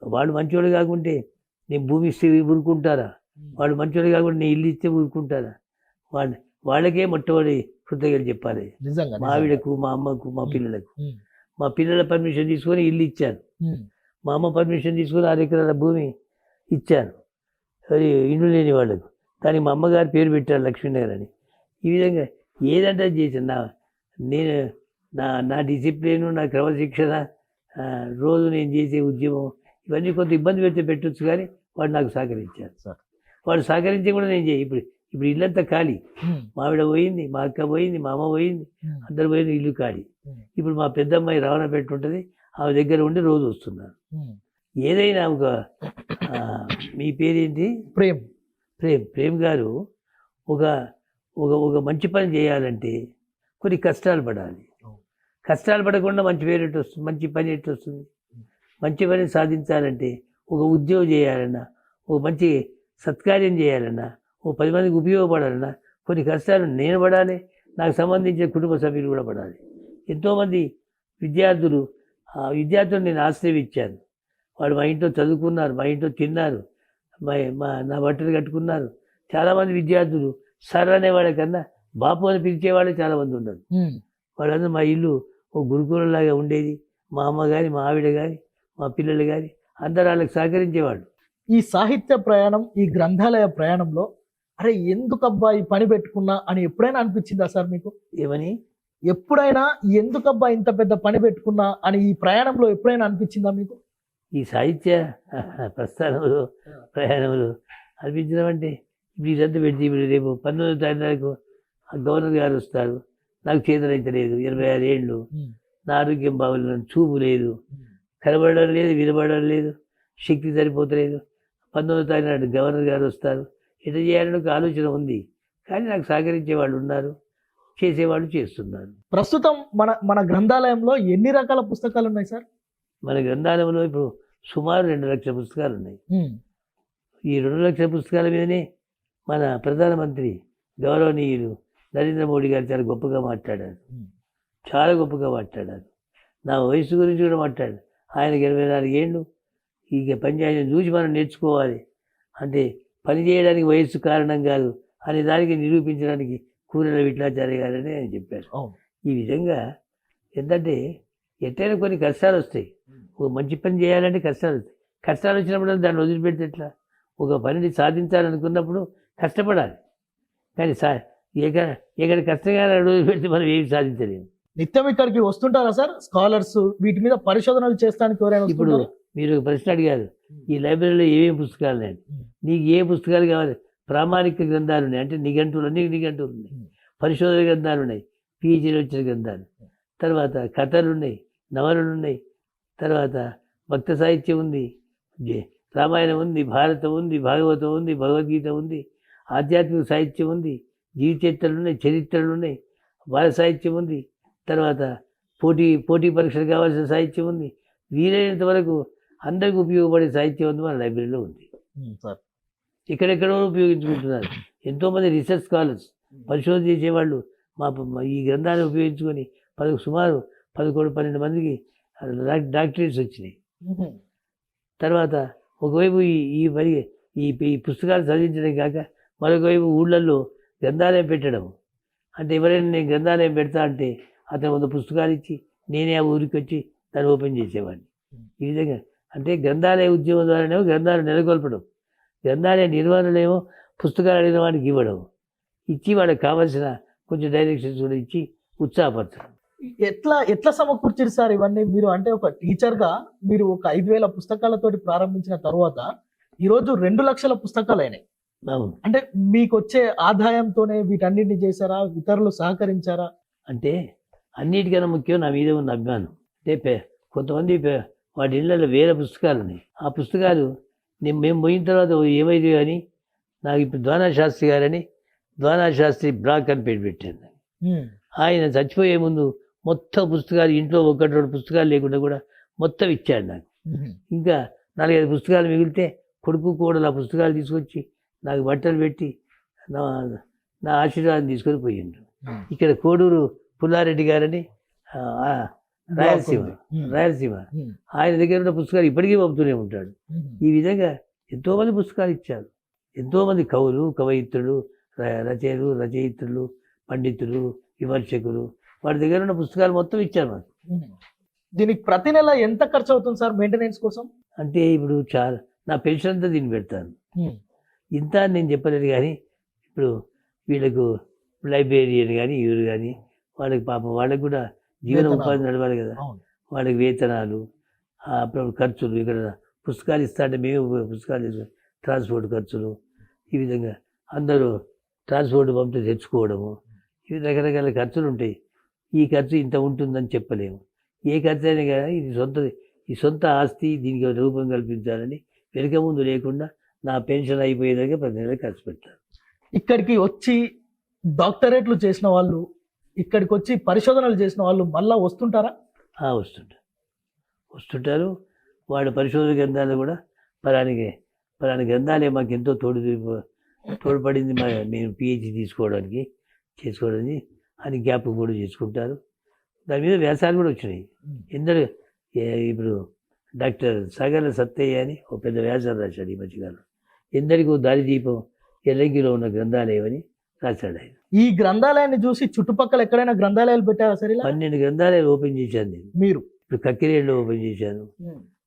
వాడు మంచివాడు కాకుంటే నేను భూమి ఇస్తే ఊరుకుంటారా? వాడు మంచివాడు కాకుండా నేను ఇల్లు ఇస్తే ఊరుకుంటారా? వాళ్ళకే మొట్టమొదటి కృతజ్ఞతలు చెప్పాలి. మా ఆవిడకు, మా అమ్మకు, మా పిల్లలకు. మా పిల్లల పర్మిషన్ తీసుకొని ఇల్లు ఇచ్చాను. మా అమ్మ పర్మిషన్ తీసుకొని 6 ఎకరాల భూమి ఇచ్చాను అది ఇండ్లు లేని వాళ్ళకు. దానికి మా అమ్మగారు పేరు పెట్టారు లక్ష్మీనగర్ అని. ఈ విధంగా ఏదంటే చేశాను. నేను నా డిసిప్లిను, నా క్రమశిక్షణ, రోజు నేను చేసే ఉద్యమం ఇవన్నీ కొంత ఇబ్బంది పెట్టచ్చు, కానీ వాడు నాకు సహకరించారు. వాడు సహకరించి కూడా నేను ఇప్పుడు ఇల్లంతా ఖాళీ. మా ఆవిడ పోయింది, మా అక్క పోయింది, మా అమ్మ పోయింది, అందరు పోయింది, ఇల్లు ఖాళీ. ఇప్పుడు మా పెద్దమ్మాయి రావణపేట ఉంటుంది, ఆమె దగ్గర ఉండి రోజు వస్తున్నాను. ఏదైనా మీ పేరేంటి? ప్రేమ్ గారు ఒక మంచి పని చేయాలంటే కొన్ని కష్టాలు పడాలి. కష్టాలు పడకుండా మంచి పేరు ఎట్టు వస్తుంది? మంచి పని ఎట్టు వస్తుంది? మంచి పని సాధించాలంటే ఒక ఉద్యోగం చేయాలన్నా, ఒక మంచి సత్కార్యం చేయాలన్నా, ఓ 10 మందికి ఉపయోగపడాలన్నా కొన్ని కష్టాలు నేను పడాలి, నాకు సంబంధించిన కుటుంబ సభ్యులు కూడా పడాలి. ఎంతోమంది విద్యార్థులు నేను ఆశ్రయం ఇచ్చాను. వాడు మా ఇంట్లో చదువుకున్నారు, మా ఇంట్లో తిన్నారు, నా బట్టలు కట్టుకున్నారు. చాలామంది విద్యార్థులు సర్ అనేవాళ్ళకన్నా బాపు అని పిలిచేవాళ్ళే చాలామంది ఉన్నారు. వాళ్ళందరూ మా ఇల్లు ఓ గురుకులంలాగా ఉండేది. మా అమ్మ కానీ, మా ఆవిడ కానీ, మా పిల్లలు కానీ అందరూ వాళ్ళకి సహకరించేవాళ్ళు. ఈ సాహిత్య ప్రయాణం, ఈ గ్రంథాలయ ప్రయాణంలో అరే ఎందుకబ్బా ఈ పని పెట్టుకున్నా అని ఎప్పుడైనా అనిపించిందా సార్ మీకు? ఏమని? ఎప్పుడైనా ఎందుకబ్బా ఇంత పెద్ద పని పెట్టుకున్నా అని ఈ ప్రయాణంలో ఎప్పుడైనా అనిపించిందా మీకు? ఈ సాహిత్య ప్రయాణంలో అనిపించడం అంటే ఇప్పుడు ఇదంతా పెడితే ఇప్పుడు రేపు 19వ తారీఖు గవర్నర్ గారు వస్తారు. నాకు చేతనైతే లేదు, 86 ఏళ్ళు, నా ఆరోగ్యం బాగోలేదు, చూపు లేదు, కనబడడం లేదు, వినబడడం లేదు, శక్తి సరిపోతలేదు. 19వ తారీఖు నాడు గవర్నర్ గారు వస్తారు. ఎట్లా చేయాలని ఒక ఆలోచన ఉంది, కానీ నాకు సహకరించే వాళ్ళు ఉన్నారు, చేసేవాళ్ళు చేస్తున్నారు. ప్రస్తుతం మన గ్రంథాలయంలో ఎన్ని రకాల పుస్తకాలు ఉన్నాయి సార్? మన గ్రంథాలయంలో ఇప్పుడు సుమారు 2 లక్షల పుస్తకాలు ఉన్నాయి. ఈ 2 లక్షల పుస్తకాల మీదనే మన ప్రధానమంత్రి గౌరవనీయులు నరేంద్ర మోడీ గారు చాలా గొప్పగా మాట్లాడారు. చాలా గొప్పగా మాట్లాడారు. నా వయసు గురించి కూడా మాట్లాడారు. ఆయనకి 84 ఏళ్ళు. ఇక పని చూసి మనం నేర్చుకోవాలి. అంటే పని చేయడానికి వయస్సు కారణం కాదు అనే దానికి నిరూపించడానికి కూరెల విఠలాచార్య గారని ఆయన చెప్పారు. అవును. ఈ విధంగా ఏంటంటే ఎట్టైనా కొన్ని కష్టాలు వస్తాయి. ఒక మంచి పని చేయాలంటే కష్టాలు వస్తాయి. కష్టాలు వచ్చినప్పుడు దాన్ని వదిలిపెడితే ఎట్లా? ఒక పనిని సాధించాలనుకున్నప్పుడు కష్టపడాలి. కానీ ఎక్కడ కష్టంగా వదిలిపెడితే మనం ఏమి సాధించలేము. నిత్యం ఇక్కడికి వస్తుంటారా సార్ స్కాలర్స్? వీటి మీద పరిశోధనలు చేస్తానికి ఎవరైనా ఇప్పుడు వస్తుంటారా? మీరు ఒక ప్రశ్న అడిగారు, ఈ లైబ్రరీలో ఏమేమి పుస్తకాలు ఉన్నాయి? నీకు ఏ పుస్తకాలు కావాలి? ప్రామాణిక గ్రంథాలు ఉన్నాయి, అంటే నిఘంటువులు, అన్ని నిఘంటువులు ఉన్నాయి. పరిశోధన గ్రంథాలు ఉన్నాయి, పిహెచ్డీలు వచ్చిన గ్రంథాలు. తర్వాత కథలు ఉన్నాయి, నవలలు ఉన్నాయి. తర్వాత భక్త సాహిత్యం ఉంది, రామాయణం ఉంది, భారతం ఉంది, భాగవతం ఉంది, భగవద్గీత ఉంది, ఆధ్యాత్మిక సాహిత్యం ఉంది, జీవిత చరిత్రలు ఉన్నాయి, చరిత్రలు ఉన్నాయి, బాల సాహిత్యం ఉంది. తర్వాత పోటీ పరీక్షలు కావాల్సిన సాహిత్యం ఉంది. వీలైనంత వరకు అందరికీ ఉపయోగపడే సాహిత్యం ఉంది మన లైబ్రరీలో ఉంది. సార్ ఎక్కడెక్కడో ఉపయోగించుకుంటున్నారు. ఎంతోమంది రీసెర్చ్ స్కాలర్స్, పరిశోధన చేసేవాళ్ళు ఈ గ్రంథాన్ని ఉపయోగించుకొని సుమారు 11-12 మందికి డాక్టరేట్స్ వచ్చినాయి. తర్వాత ఒకవైపు ఈ పుస్తకాలు చదివించడం కాక మరొకవైపు ఊళ్ళల్లో గ్రంథాలయం పెట్టడం. అంటే ఎవరైనా నేను గ్రంథాలయం పెడతా అంటే అతను 100 పుస్తకాలు ఇచ్చి నేనే ఆ ఊరికి వచ్చి దాన్ని ఓపెన్ చేసేవాడిని. ఈ విధంగా అంటే గ్రంథాలయ ఉద్యమం ద్వారానేమో గ్రంథాలు నెలకొల్పడం, గ్రంథాలయ నిర్వహణలేమో పుస్తకాలు అడిగిన వాడికి ఇవ్వడం, ఇచ్చి వాళ్ళకి కావాల్సిన కొంచెం డైరెక్షన్స్ కూడా ఇచ్చి ఉత్సాహపరచడం. ఎట్లా సమకూర్చారు సార్ ఇవన్నీ? మీరు అంటే ఒక టీచర్గా మీరు ఒక 5,000 పుస్తకాలతోటి ప్రారంభించిన తర్వాత ఈరోజు 2 లక్షల పుస్తకాలు అయినాయి. అవును. అంటే మీకు వచ్చే ఆదాయంతోనే వీటన్నిటిని చేశారా? ఇతరులు సహకరించారా? అంటే అన్నిటికన్నా ముఖ్యం నా మీద ఉన్న అభిమానం. అంటే కొంతమంది వాటి ఇళ్ళలో వేరే పుస్తకాలు ఉన్నాయి. ఆ పుస్తకాలు మేము పోయిన తర్వాత ఏమైంది కానీ నాకు ఇప్పుడు ద్వానాశాస్త్రి గారని, ద్వానాశాస్త్రి బ్లాక్ అని పేరు పెట్టాను. ఆయన చచ్చిపోయే ముందు మొత్తం పుస్తకాలు, ఇంట్లో 1-2 పుస్తకాలు లేకుండా కూడా మొత్తం ఇచ్చాడు నాకు. ఇంకా 4-5 పుస్తకాలు మిగిలితే కొడుకు కోడలు ఆ పుస్తకాలు తీసుకొచ్చి నాకు బట్టలు పెట్టి నా ఆశీర్వాదం తీసుకొని పోయిండు. ఇక్కడ కోడూరు పుల్లారెడ్డి గారని రాయలసీమ ఆయన దగ్గర ఉన్న పుస్తకాలు ఇప్పటికీ పంపుతూనే ఉంటాడు. ఈ విధంగా ఎంతోమంది పుస్తకాలు ఇచ్చారు. ఎంతోమంది కవులు, కవయిత్రులు, రచయిత్రులు, పండితులు, విమర్శకులు, వాడి దగ్గర ఉన్న పుస్తకాలు మొత్తం ఇచ్చారు మాకు. దీనికి ప్రతి నెల ఎంత ఖర్చు అవుతుంది సార్ మెయింటెనెన్స్ కోసం? అంటే ఇప్పుడు చాలా నా పెన్షన్ అంతా దీన్ని పెడతాను. ఇంత అని నేను చెప్పలేదు కానీ ఇప్పుడు వీళ్ళకు లైబ్రేరియన్ కానీ ఇವರು కానీ వాళ్ళకి పాపం వాళ్ళకి కూడా జీవన ఉపాధి నడవాలి కదా. వాళ్ళకి వేతనాలు, అప్పుడు ఖర్చులు, ఇక్కడ పుస్తకాలు ఇస్తా అంటే మేము పుస్తకాలు తీసుకొని ట్రాన్స్పోర్ట్ ఖర్చులు, ఈ విధంగా అందరూ ట్రాన్స్పోర్ట్ పంపితే తెచ్చుకోవడము, ఇవి రకరకాల ఖర్చులు ఉంటాయి. ఈ ఖర్చు ఇంత ఉంటుందని చెప్పలేము. ఏ ఖర్చు అయినా కానీ ఈ సొంత ఆస్తి, దీనికి రూపం కల్పించాలని వెనుక ముందు లేకుండా నా పెన్షన్ అయిపోయేదాకా ప్రతి నెల ఖర్చు పెడతాను. ఇక్కడికి వచ్చి డాక్టరేట్లు చేసిన వాళ్ళు, ఇక్కడికి వచ్చి పరిశోధనలు చేసిన వాళ్ళు మళ్ళీ వస్తుంటారా? వస్తుంటారు. వాళ్ళ పరిశోధన గ్రంథాలు కూడా పలాని గ్రంథాలే మాకు ఎంతో తోడ్పడింది మేము పిహెచ్డి చేసుకోవడానికి అని జ్ఞాపకం కూడా చేసుకుంటారు. దాని మీద వ్యాసాలు కూడా వచ్చినాయి. ఎందరు ఇప్పుడు డాక్టర్ సాగర్ల సత్తయ్య అని ఒక పెద్ద వ్యాసాలు రాశాడు ఈ మధ్యకాలం. ఎందరికో దారిదీపం ఎల్లంకిలో ఉన్న గ్రంథాలయం రాశాడు ఆయన. ఈ గ్రంథాలయాన్ని చూసి చుట్టుపక్కల ఎక్కడైనా గ్రంథాలయాలు పెట్టారా సరే? 12 గ్రంథాలయాలు ఓపెన్ చేశాను నేను. మీరు ఇప్పుడు కక్కిరేడులో ఓపెన్ చేశాను,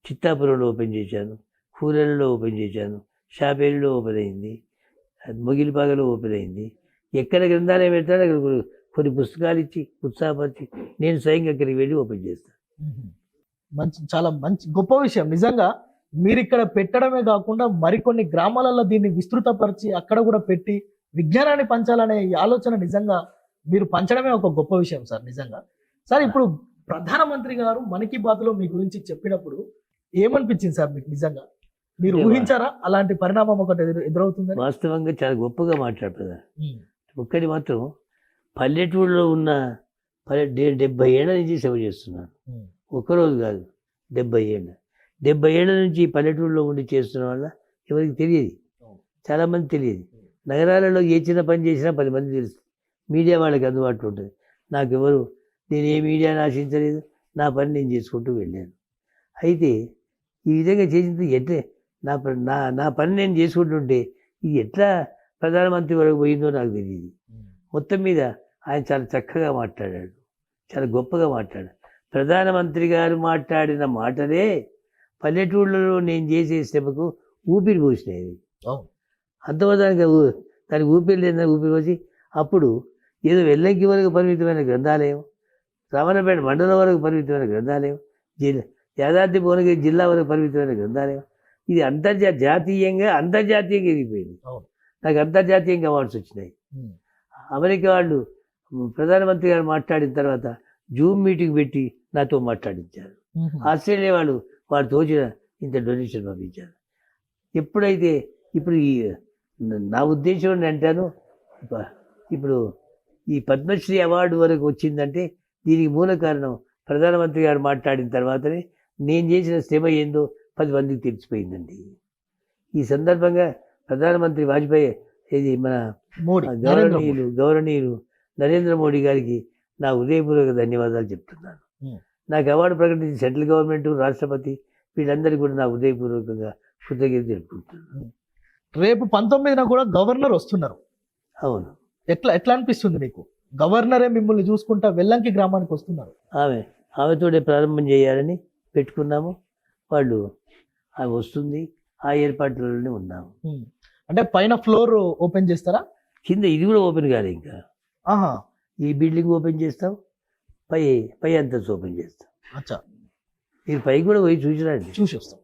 చిత్తాపురంలో ఓపెన్ చేశాను, కూరెలలో ఓపెన్ చేశాను, షాపేరులో ఓపెన్ అయింది, మొగిలిపాగలో ఓపెన్ అయింది. ఎక్కడ గ్రంథాలయం పెడతాడో అక్కడ కొన్ని పుస్తకాలు ఇచ్చి ఉత్సాహపరిచి నేను స్వయంగా అక్కడికి వెళ్ళి ఓపెన్ చేస్తాను. చాలా మంచి గొప్ప విషయం నిజంగా. మీరు ఇక్కడ పెట్టడమే కాకుండా మరికొన్ని గ్రామాలలో దీన్ని విస్తృతపరిచి అక్కడ కూడా పెట్టి విజ్ఞానాన్ని పంచాలనే ఈ ఆలోచన నిజంగా మీరు పంచడమే ఒక గొప్ప విషయం సార్ నిజంగా. సార్ ఇప్పుడు ప్రధానమంత్రి గారు మన్ కీ బాత్లో మీ గురించి చెప్పినప్పుడు ఏమనిపించింది సార్ మీకు? నిజంగా మీరు ఊహించారా అలాంటి పరిణామం ఒకటి ఎదురవుతుంది? వాస్తవంగా చాలా గొప్పగా మాట్లాడుతున్నారు. ఒక్కటి మాత్రం పల్లెటూరులో ఉన్న 70 ఏళ్ళ నుంచి సేవ చేస్తున్నాను. ఒక్కరోజు కాదు, 70 ఏళ్ళ. 70 ఏళ్ళ నుంచి పల్లెటూరులో ఉండి చేస్తున్న వల్ల ఎవరికి తెలియదు, చాలామంది తెలియదు. నగరాలలో ఏ చిన్న పని చేసినా 10 మంది తెలుస్తుంది. మీడియా వాళ్ళకి అందుబాటులో ఉంటుంది. నేను ఏ మీడియాని ఆశించలేదు, నా పని నేను చేసుకుంటూ వెళ్ళాను. అయితే ఈ విధంగా చేసింది ఎట్లా నా పని నేను చేసుకుంటుంటే ఇది ఎట్లా ప్రధానమంత్రి వరకు పోయిందో నాకు తెలియదు. మొత్తం మీద ఆయన చాలా చక్కగా మాట్లాడాడు, చాలా గొప్పగా మాట్లాడాడు. ప్రధానమంత్రి గారు మాట్లాడిన మాటలే పల్లెటూళ్ళలో నేను చేసే శ్రమకు ఊపిరి పోసినాయి. అంతవరకు దానికి ఊపిరి లేదని ఊపిరి పోసి అప్పుడు ఏదో వెల్లంకి వరకు పరిమితమైన గ్రంథాలయం, రామన్నపేట మండలం వరకు పరిమితమైన గ్రంథాలయం, యాదాద్రి భువనగిరి జిల్లా వరకు పరిమితమైన గ్రంథాలయం, ఇది జాతీయంగా అంతర్జాతీయంగా ఎదిగిపోయింది. నాకు అంతర్జాతీయంగా అవార్డ్స్ వచ్చినాయి. అమెరికా వాళ్ళు ప్రధానమంత్రి గారు మాట్లాడిన తర్వాత జూమ్ మీటింగ్ పెట్టి నాతో మాట్లాడించారు. ఆస్ట్రేలియా వాళ్ళు తోచిన ఇంత డొనేషన్ పంపించారు. ఎప్పుడైతే ఇప్పుడు నా ఉద్దేశం అని అంటాను, ఇప్పుడు ఈ పద్మశ్రీ అవార్డు వరకు వచ్చిందంటే దీనికి మూల కారణం ప్రధానమంత్రి గారు మాట్లాడిన తర్వాతనే నేను చేసిన శ్రమ ఏందో 10 మందికి తెలిసిపోయిందండి. ఈ సందర్భంగా ప్రధానమంత్రి వాజ్పేయి ఇది మన గౌరవనీయులు నరేంద్ర మోడీ గారికి నా హృదయపూర్వక ధన్యవాదాలు చెప్తున్నాను. నాకు అవార్డు ప్రకటించి సెంట్రల్ గవర్నమెంట్, రాష్ట్రపతి వీళ్ళందరికీ కూడా నా హృదయపూర్వకంగా కృతజ్ఞత తెలుపుకుంటున్నాను. రేపు 19న కూడా గవర్నర్ వస్తున్నారు. అవును. ఎట్లా అనిపిస్తుంది మీకు? గవర్నరే మిమ్మల్ని చూసుకుంటా వెల్లంకి గ్రామానికి వస్తున్నారు. ఆమెతోనే ప్రారంభం చేయాలని పెట్టుకున్నాము. వాళ్ళు ఆమె వస్తుంది, ఆ ఏర్పాట్లలోనే ఉన్నాము. అంటే పైన ఫ్లోర్ ఓపెన్ చేస్తారా? కింద ఇది కూడా ఓపెన్ కాదు ఇంకా. ఈ బిల్డింగ్ ఓపెన్ చేస్తాం, పై అంతస్తు ఓపెన్ చేస్తాం. అచ్చా, మీరు పైకి కూడా పోయి చూసిరండి. చూసి వస్తాం.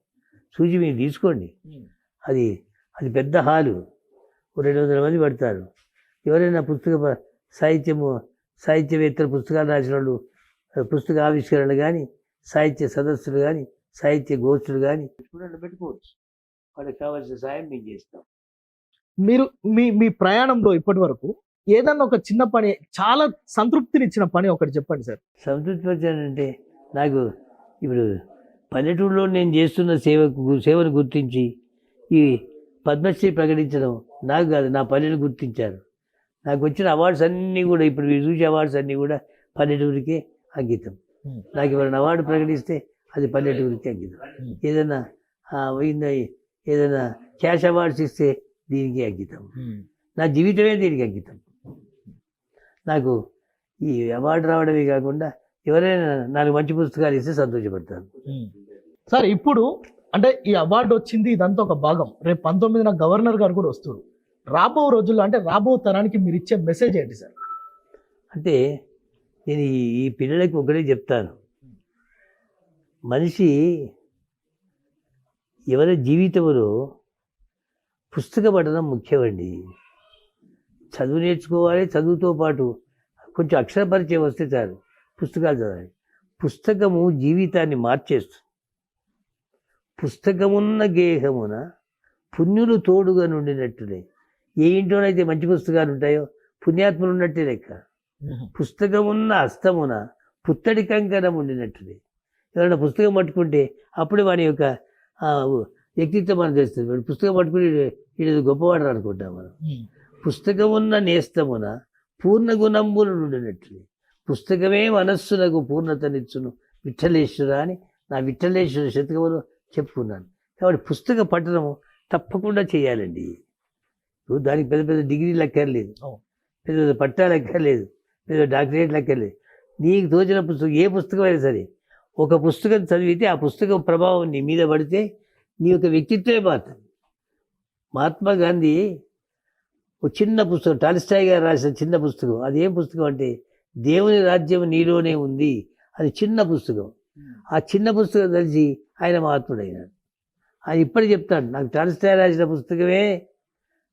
చూసి మీరు తీసుకోండి. అది పెద్ద హాలు, 200 మంది పడతారు. ఎవరైనా సాహిత్యవేత్తలు పుస్తకాలు రాసిన వాళ్ళు, పుస్తక ఆవిష్కరణలు కానీ, సాహిత్య సదస్సులు కానీ, సాహిత్య గోష్ఠులు కానీ పెట్టుకోవచ్చు. వాళ్ళకి కావాల్సిన సాయం మేము చేస్తాం. మీరు మీ ప్రయాణంలో ఇప్పటి వరకు ఏదన్నా ఒక చిన్న పని, చాలా సంతృప్తినిచ్చిన పని ఒకటి చెప్పండి సార్. సంతృప్తి వచ్చానంటే నాకు ఇప్పుడు పల్లెటూరులో నేను చేస్తున్న సేవను గుర్తించి ఈ పద్మశ్రీ ప్రకటించడం నాకు కాదు, నా పల్లెను గుర్తించారు. నాకు వచ్చిన అవార్డ్స్ అన్నీ కూడా, ఇప్పుడు మీరు చూసే అవార్డ్స్ అన్నీ కూడా పల్లెటూరికే అంకితం. నాకు ఎవరైనా అవార్డు ప్రకటిస్తే అది పల్లెటూరికి అంకితం. ఏదైనా క్యాష్ అవార్డ్స్ ఇస్తే దీనికి అంకితం. నా జీవితమే దీనికి అంకితం. నాకు ఈ అవార్డు రావడమే కాకుండా ఎవరైనా 4 మంచి పుస్తకాలు ఇస్తే సంతోషపడతాను. సార్ ఇప్పుడు అంటే ఈ అవార్డు వచ్చింది, ఇదంతా ఒక భాగం. రేపు 19న గవర్నర్ గారు కూడా వస్తారు. రాబో రోజుల్లో అంటే రాబో తరానికి మీరు ఇచ్చే మెసేజ్ ఏంటి సార్? అంటే నేను ఈ పిల్లలకి ఒకటే చెప్తాను, మనిషి ఎవరి జీవితంలో పుస్తక పఠనం ముఖ్యమండి. చదువు నేర్చుకోవాలి, చదువుతో పాటు కొంచెం అక్షర పరిచయం వస్తే చాలు, పుస్తకాలు చదవాలి. పుస్తకము జీవితాన్ని మార్చేస్తుంది. పుస్తకమున్న గేహమున పుణ్యులు తోడుగా నుండినట్టులే. ఏ ఇంట్లోనైతే మంచి పుస్తకాలు ఉంటాయో పుణ్యాత్ములు ఉన్నట్టే లెక్క. పుస్తకమున్న హస్తమున పుత్తడి కంకణం ఉండినట్టులే. ఎవరైనా పుస్తకం పట్టుకుంటే అప్పుడే వాని యొక్క వ్యక్తిత్వం మనం తెలుస్తుంది. వాడు పుస్తకం పట్టుకుని ఇది గొప్పవాడు అనుకుంటాం మనం. పుస్తకమున్న నేస్తమున పూర్ణ గుణంబులు ఉండినట్టులే. పుస్తకమే మనస్సునకు పూర్ణతనిచ్చును విఠలేశ్వర అని నా విఠలేశ్వర శతకములో చెప్పుకున్నాను. కాబట్టి పుస్తక పఠనము తప్పకుండా చేయాలండి. దానికి పెద్ద పెద్ద డిగ్రీలు అక్కర్లేదు, పెద్ద పెద్ద పట్టాలు అక్కర్లేదు, పెద్ద డాక్టరేట్లు అక్కర్లేదు. నీకు తోచిన పుస్తకం, ఏ పుస్తకం అయినా సరే, ఒక పుస్తకం చదివితే ఆ పుస్తకం ప్రభావం నీ మీద పడితే నీ యొక్క వ్యక్తిత్వమే మారుతుంది. మహాత్మా గాంధీ ఒక చిన్న పుస్తకం, టాల్స్టాయ్ గారు రాసిన చిన్న పుస్తకం, అదేం పుస్తకం అంటే దేవుని రాజ్యం నీలోనే ఉంది. అది చిన్న పుస్తకం. ఆ చిన్న పుస్తకం తెలిసి ఆయన మహాత్ముడైనాడు. ఆయన ఇప్పటికి చెప్తాడు, నాకు టాల్స్టాయ్ రాసిన పుస్తకమే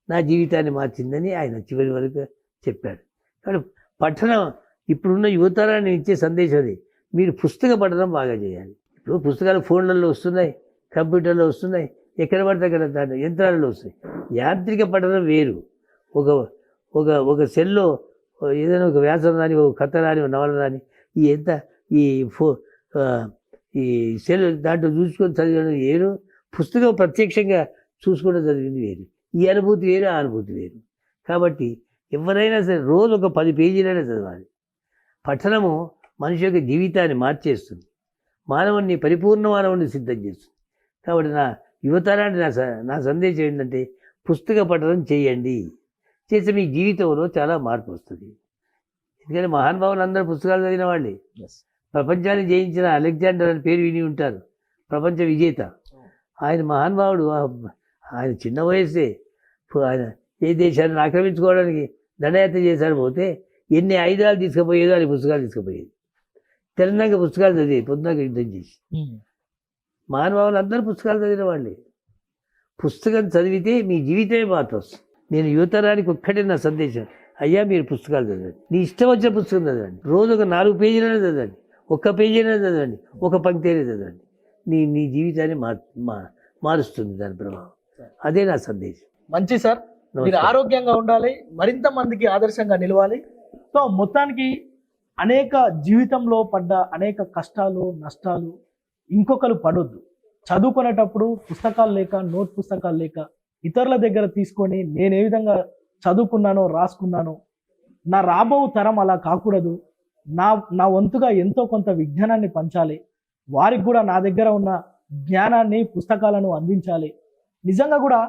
నా జీవితాన్ని మార్చిందని ఆయన చివరి వరకు చెప్పాడు. కాబట్టి పఠనం ఇప్పుడున్న యువతరాన్ని ఇచ్చే సందేశం అది. మీరు పుస్తక పఠనం బాగా చేయాలి. ఇప్పుడు పుస్తకాలు ఫోన్లలో వస్తున్నాయి, కంప్యూటర్లో వస్తున్నాయి, ఎక్కడ పడితే అక్కడ యంత్రాలలో వస్తాయి. యాంత్రిక పఠనం వేరు. ఒక సెల్లో ఏదైనా ఒక వ్యాసం రాని, ఒక కథ రాని, ఒక నవల రాని, ఈ సెల్ దాంట్లో చూసుకొని చదివడం వేరు, పుస్తకం ప్రత్యక్షంగా చూసుకోవడం చదివింది వేరు. ఈ అనుభూతి వేరు, ఆ అనుభూతి వేరు. కాబట్టి ఎవరైనా సరే రోజు ఒక 10 పేజీలైనా చదవాలి. పఠనము మనిషి యొక్క జీవితాన్ని మార్చేస్తుంది, మానవుని పరిపూర్ణ మానవుని సిద్ధం చేస్తుంది. కాబట్టి నా యువతరాన్ని నా సందేశం ఏంటంటే పుస్తక పఠనం చేయండి. చేస్తే మీ జీవితంలో చాలా మార్పు వస్తుంది. ఎందుకంటే మహానుభావులు అందరూ పుస్తకాలు చదివిన వాళ్ళే. ప్రపంచాన్ని జయించిన అలెగ్జాండర్ అని పేరు విని ఉంటారు, ప్రపంచ విజేత. ఆయన మహానుభావుడు. ఆయన చిన్న వయస్సే ఆయన ఏ దేశాన్ని ఆక్రమించుకోవడానికి దండయాత్ర చేశాడు. పోతే ఎన్ని ఆయుధాలు తీసుకుపోయేదో అని పుస్తకాలు తీసుకుపోయేది. తెలంగాణ పుస్తకాలు చదివేది పొద్దున యుద్ధం చేసి. మహానుభావులు అందరూ పుస్తకాలు చదివిన వాళ్ళే. పుస్తకం చదివితే మీ జీవితమే మార్పు వస్తుంది. నేను యువతరానికి ఒక్కటే నా సందేశం, అయ్యా మీరు పుస్తకాలు చదవండి. నీ ఇష్టం వచ్చిన పుస్తకం చదవండి. రోజు ఒక 4 పేజీలైనా చదవండి, 1 పేజీలైనా చదవండి, 1 పంక్తి అయినా చదవండి. నీ జీవితాన్ని మారుస్తుంది దాని ప్రభావం. అదే నా సందేశం. మంచి సార్, మీరు ఆరోగ్యంగా ఉండాలి, మరింత మందికి ఆదర్శంగా నిలవాలి. సో మొత్తానికి అనేక జీవితంలో పడ్డ అనేక కష్టాలు నష్టాలు ఇంకొకరు పడొద్దు. చదువుకునేటప్పుడు పుస్తకాలు లేక, నోట్ పుస్తకాలు లేక ఇతరుల దగ్గర తీసుకొని నేను ఏ విధంగా చదువుకున్నానో రాసుకున్నానో, నా రాబో తరం అలా కాకూడదు. నా వంతుగా ఎంతో కొంత విజ్ఞానాన్ని పంచాలి, వారికి కూడా నా దగ్గర ఉన్న జ్ఞానాన్ని పుస్తకాలను అందించాలి. నిజంగా కూడా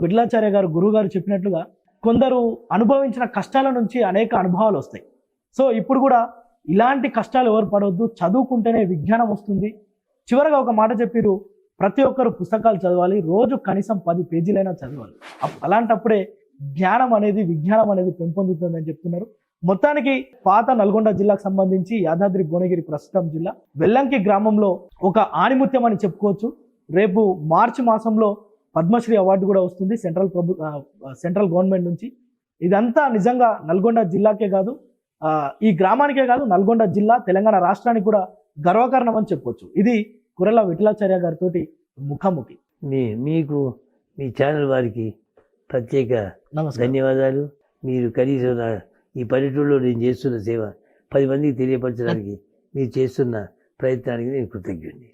విఠలాచార్య గారు గురువు గారు చెప్పినట్లుగా కొందరు అనుభవించిన కష్టాల నుంచి అనేక అనుభవాలు వస్తాయి. సో ఇప్పుడు కూడా ఇలాంటి కష్టాలు ఎవరు పడవద్దు, చదువుకుంటేనే విజ్ఞానం వస్తుంది. చివరగా ఒక మాట చెప్పారు, ప్రతి ఒక్కరు పుస్తకాలు చదవాలి, రోజు కనీసం 10 పేజీలైనా చదవాలి. అలాంటప్పుడే జ్ఞానం అనేది విజ్ఞానం అనేది పెంపొందుతుందని చెప్తున్నారు. మొత్తానికి పాత నల్గొండ జిల్లాకు సంబంధించి యాదాద్రి భువనగిరి ప్రస్తుతం జిల్లా వెల్లంకి గ్రామంలో ఒక ఆణిముత్యం అని చెప్పుకోవచ్చు. రేపు మార్చి మాసంలో పద్మశ్రీ అవార్డు కూడా వస్తుంది సెంట్రల్ గవర్నమెంట్ నుంచి. ఇదంతా నిజంగా నల్గొండ జిల్లాకే కాదు, ఈ గ్రామానికే కాదు, నల్గొండ జిల్లా తెలంగాణ రాష్ట్రానికి కూడా గర్వకారణం అని చెప్పొచ్చు. ఇది కుర్రెల విఠలాచార్య గారితో ముఖాముఖి. మీకు మీ ఛానల్ వారికి ప్రత్యేక ధన్యవాదాలు. మీరు కనీసం ఈ పల్లెటూరులో నేను చేస్తున్న సేవ 10 మందికి తెలియపరచడానికి మీరు చేస్తున్న ప్రయత్నానికి నేను కృతజ్ఞుడిని.